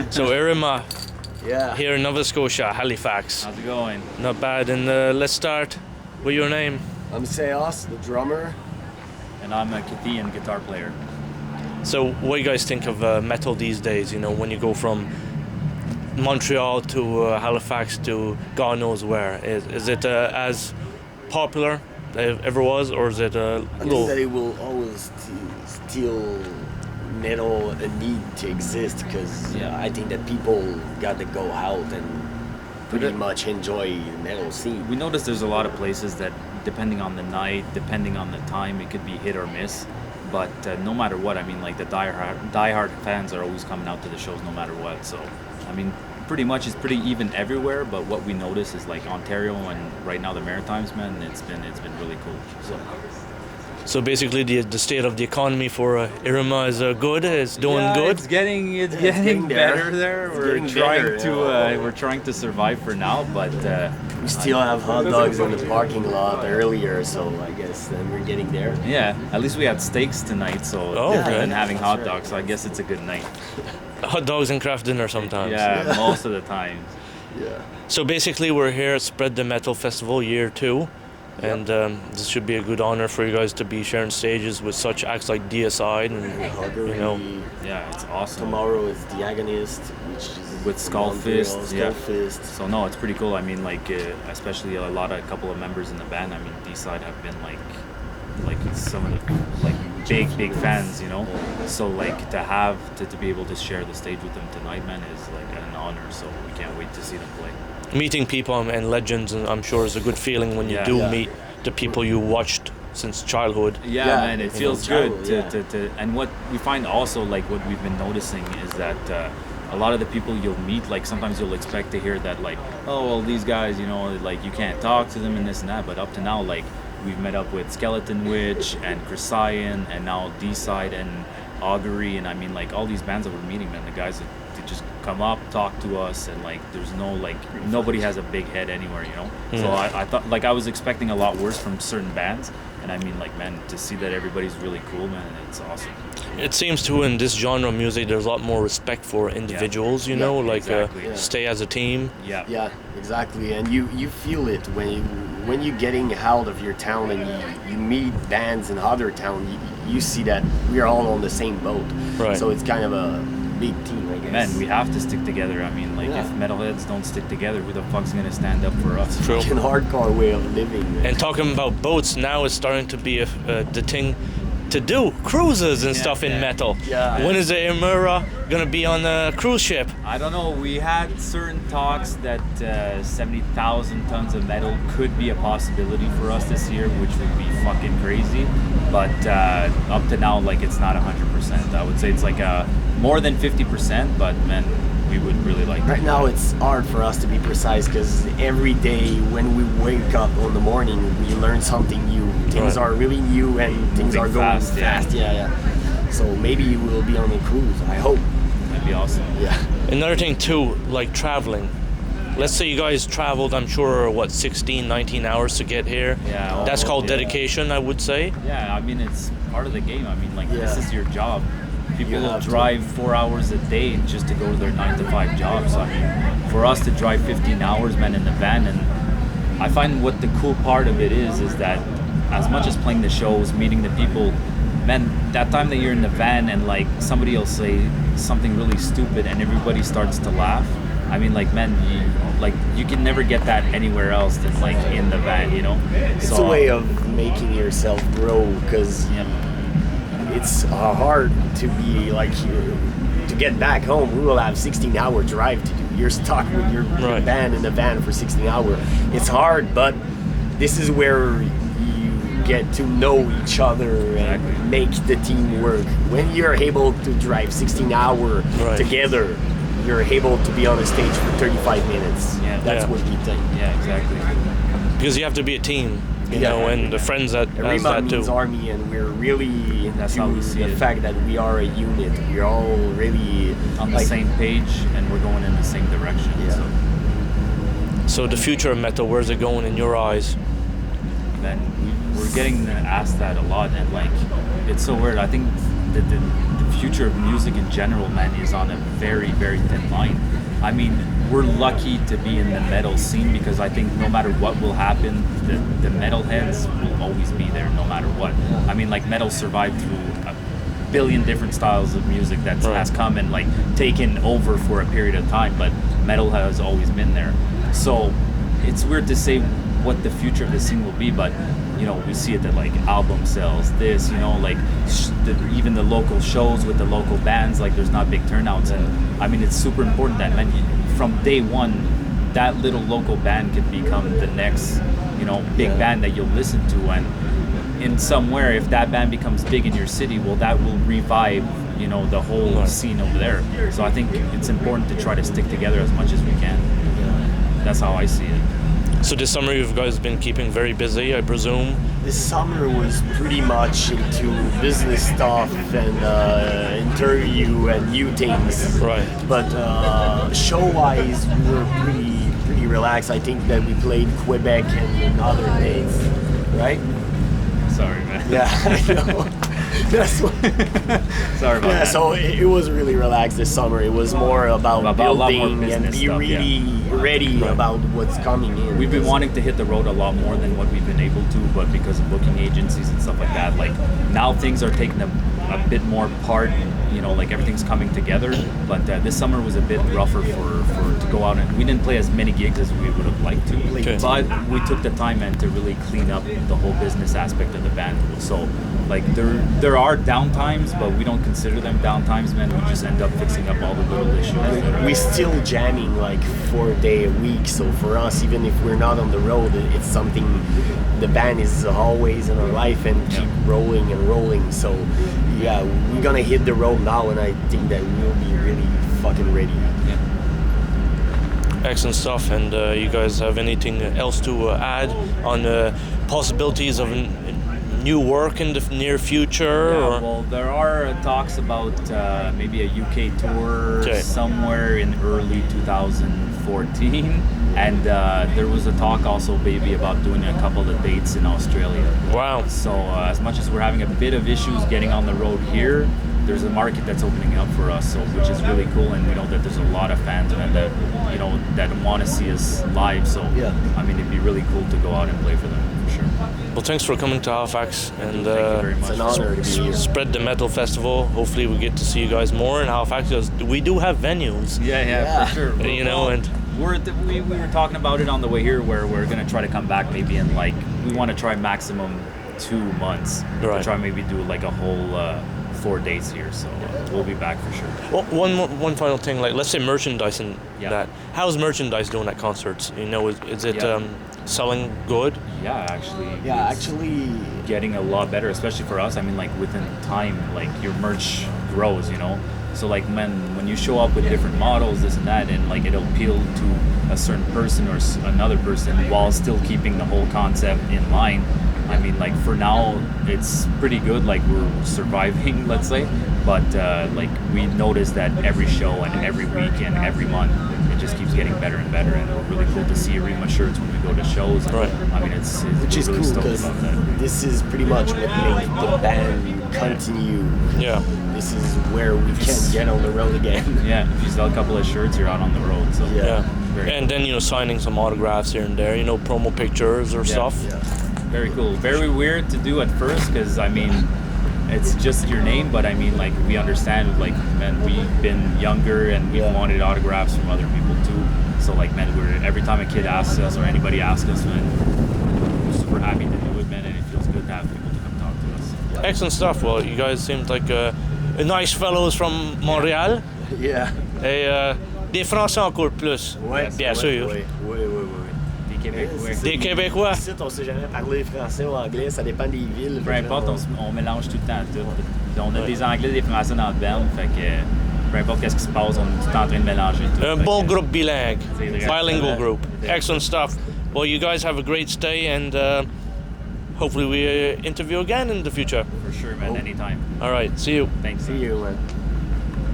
So Erimha, Yeah. here in Nova Scotia, Halifax. How's it going? Not bad. And let's start with your name. I'm Ksaos, the drummer. And I'm a Kthien guitar player. So what do you guys think of metal these days? You know, when you go from Montreal to Halifax to God knows where. Is it as popular as it ever was, or is it I think that it will always still metal a need to exist because I think that people got to go out and pretty much enjoy the metal scene. We noticed there's a lot of places that, depending on the night, depending on the time, it could be hit or miss. But no matter what, I mean, like the diehard fans are always coming out to the shows no matter what. So, I mean, pretty much it's pretty even everywhere. But what we notice is like Ontario and right now the Maritimes, man, it's been really cool. So basically, the state of the economy for Erimha is good. It's doing good. It's getting getting better there. We're We're trying to survive for now, but We still have hot dogs in the parking lot earlier, so I guess then we're getting there. yeah, at least we had steaks tonight, so okay. and having That's hot right. dogs, so I guess it's a good night. Hot dogs and craft dinner sometimes. Yeah, most of the time. Yeah. So basically, we're here at Spread the Metal Festival Year 2. And this should be a good honor for you guys to be sharing stages with such acts like DSI and Hungary. you know. Yeah, it's awesome. Tomorrow is the Agonist, which is With Skull Montreal, Fist, Skull yeah. Fist. So no, it's pretty cool. I mean, like especially a couple of members in the band. I mean, D-side have been like some of the like big fans, you know. So like to be able to share the stage with them tonight, man, is like an honor. So we can't wait to see them play. Meeting people and legends, and I'm sure is a good feeling when you do meet the people you watched since childhood. Yeah, Yeah, man, it you feels know, good childhood, to and what we find also, like what we've been noticing is that a lot of the people you'll meet, like sometimes you'll expect to hear that like, oh well, these guys, you know, like you can't talk to them and this and that, but up to now, like we've met up with Skeleton Witch and Chrysaean and now D-side and Augury, and I mean like all these bands that we're meeting, man, the guys that just come up, talk to us, and like there's no like nobody has a big head anywhere, you know. So I thought like I was expecting a lot worse from certain bands, and I mean like, man, to see that everybody's really cool, man, it's awesome. It seems too in this genre of music there's a lot more respect for individuals, you know, like exactly. stay as a team. Yeah, exactly. And you feel it when you're getting out of your town and you meet bands in other town. You see that we're all on the same boat. Right. So it's kind of a big team, I guess. Man, we have to stick together. I mean, like if metalheads don't stick together, who the fuck's gonna stand up for us? True. Fucking hardcore way of living. Man. And talking about boats, now it's starting to be the thing to do cruises and stuff in metal. Yeah. When is the Erimha gonna be on a cruise ship? I don't know. We had certain talks that 70,000 tons of metal could be a possibility for us this year, which would be fucking crazy. But up to now, like it's not 100%. I would say it's like more than 50%. But man, we would really like. Right now, it's hard for us to be precise because every day when we wake up in the morning, we learn something new. Things are really new and things are going fast. Yeah. So maybe we'll be on a cruise. I hope. That'd be awesome. Yeah. Another thing too, like traveling. Let's say you guys traveled, I'm sure, 16, 19 hours to get here. Yeah. That's called dedication, I would say. Yeah, I mean it's part of the game. I mean, like this is your job. People You will have to. drive 4 hours a day just to go to their 9-to-5 jobs. I mean, for us to drive 15 hours, man, in the van, and I find what the cool part of it is that as much as playing the shows, meeting the people, man, that time that you're in the van and like somebody will say something really stupid and everybody starts to laugh. I mean, like, man, you can never get that anywhere else than like in the van, you know. It's a way of making yourself grow because it's hard to be like to get back home. We will have 16-hour drive to do. You're stuck with your band in the van for 16 hours. It's hard, but this is where you get to know each other and make the team work. When you're able to drive 16 hours together, you're able to be on a stage for 35 minutes. Yeah, that's what we think. Yeah, exactly. Because you have to be a team, you know, and the friends that has Erimha that means too. army, and we're really That's how into we see the it. fact that we are a unit. We're all really On the same page, and we're going in the same direction. Yeah. So the future of metal, where's it going in your eyes? Then we're getting asked that a lot, and like it's so weird. I think that the future of music in general, man, is on a very, very thin line. I mean, we're lucky to be in the metal scene because I think no matter what will happen, the metalheads will always be there no matter what. I mean, like, metal survived through a billion different styles of music that has come and like taken over for a period of time, but metal has always been there. So it's weird to say what the future of the scene will be, but you know, we see it that like album sales, this, you know, like even the local shows with the local bands, like there's not big turnouts. And I mean, it's super important that, man, from day one, that little local band could become the next, you know, big band that you'll listen to. And in somewhere, if that band becomes big in your city, well, that will revive, you know, the whole scene over there. So I think it's important to try to stick together as much as we can. That's how I see it. So this summer you guys have been keeping very busy, I presume? This summer was pretty much into business stuff and interview and new things. Right. But show-wise, we were pretty relaxed. I think that we played Quebec and other days, right? Sorry, man. Yeah, I know. That's what. Sorry about that. So it was really relaxed this summer. It was more about building and be stuff, really ready about what's coming in. We've been wanting to hit the road a lot more than what we've been able to, but because of booking agencies and stuff like that, like now things are taking a bit more part. You know, like everything's coming together. But this summer was a bit rougher for to go out, and we didn't play as many gigs as we would have liked to. Okay. But we took the time, man, to really clean up the whole business aspect of the band. So like there are downtimes, but we don't consider them downtimes, man. We just end up fixing up all the little issues. We're still jamming like 4 days a week. So for us, even if we're not on the road, it's something the band is always in our life and keep rolling and rolling. So yeah, we're gonna hit the road now, and I think that we'll be really fucking ready. Yeah. Excellent stuff. And you guys have anything else to add on possibilities of new work in the near future? Yeah, or? well, there are talks about maybe a UK tour somewhere in early 2014. And there was a talk also maybe about doing a couple of dates in Australia. Wow. So as much as we're having a bit of issues getting on the road here, there's a market that's opening up for us, so which is really cool. And we know that there's a lot of fans and that, you know, that want to see us live. So I mean, it'd be really cool to go out and play for them for sure. Well, thanks for coming to Halifax, and Thank you very much. It's an honor to be here. spread the metal festival. Hopefully we get to see you guys more in Halifax, because we do have venues. Yeah, for sure. You know, and we were talking about it on the way here, where we're gonna try to come back maybe in like, we want to try maximum 2 months to try maybe do like a whole 4 days here. So we'll be back for sure. well, one final thing, like let's say merchandise and that. How's merchandise doing at concerts? You know, is it selling good? Yeah, actually. Yeah, it's actually, getting a lot better, especially for us. I mean, like within time, like your merch grows, you know. So like when you show up with different models, this and that, and like it'll appeal to a certain person or another person while still keeping the whole concept in line. I mean, like for now, it's pretty good. Like we're surviving, let's say. But like we notice that every show and every week and every month, it just keeps getting better and better. And we're really cool to see Erimha shirts when we go to shows. And, I mean, it's which is really cool stoked because about that. this is pretty much what makes the band continue. Yeah. This is where we can get on the road again. Yeah, if you sell a couple of shirts, you're out on the road. So very And then, you know, signing some autographs here and there, you know, promo pictures or stuff. Yeah. very cool. Very weird to do at first, because I mean, it's just your name, but I mean, like, we understand, like, man, we've been younger and we've wanted autographs from other people too. So like, man, every time a kid asks us or anybody asks us, man, we're super happy to do it, man, and it feels good to have people to come talk to us. Excellent stuff. Well, you guys seemed like nice fellows from Montreal. Yeah. Et des Français encore plus. Ouais, bien sûr. Oui. Des Québécois. Des Québécois. Ici, on sait jamais parler français ou anglais, ça dépend des villes. Peu importe, on mélange tout le temps tout. On a des Anglais, des Français dans le band, fait que peu importe qu'est-ce qui se passe, on est tout le temps en train de mélanger tout. Un bon groupe bilingue. C'est vrai. Bilingual group. Excellent stuff. Well, you guys have a great stay, and hopefully we interview again in the future. For sure, man, anytime. All right, see you. Thanks. See you, man.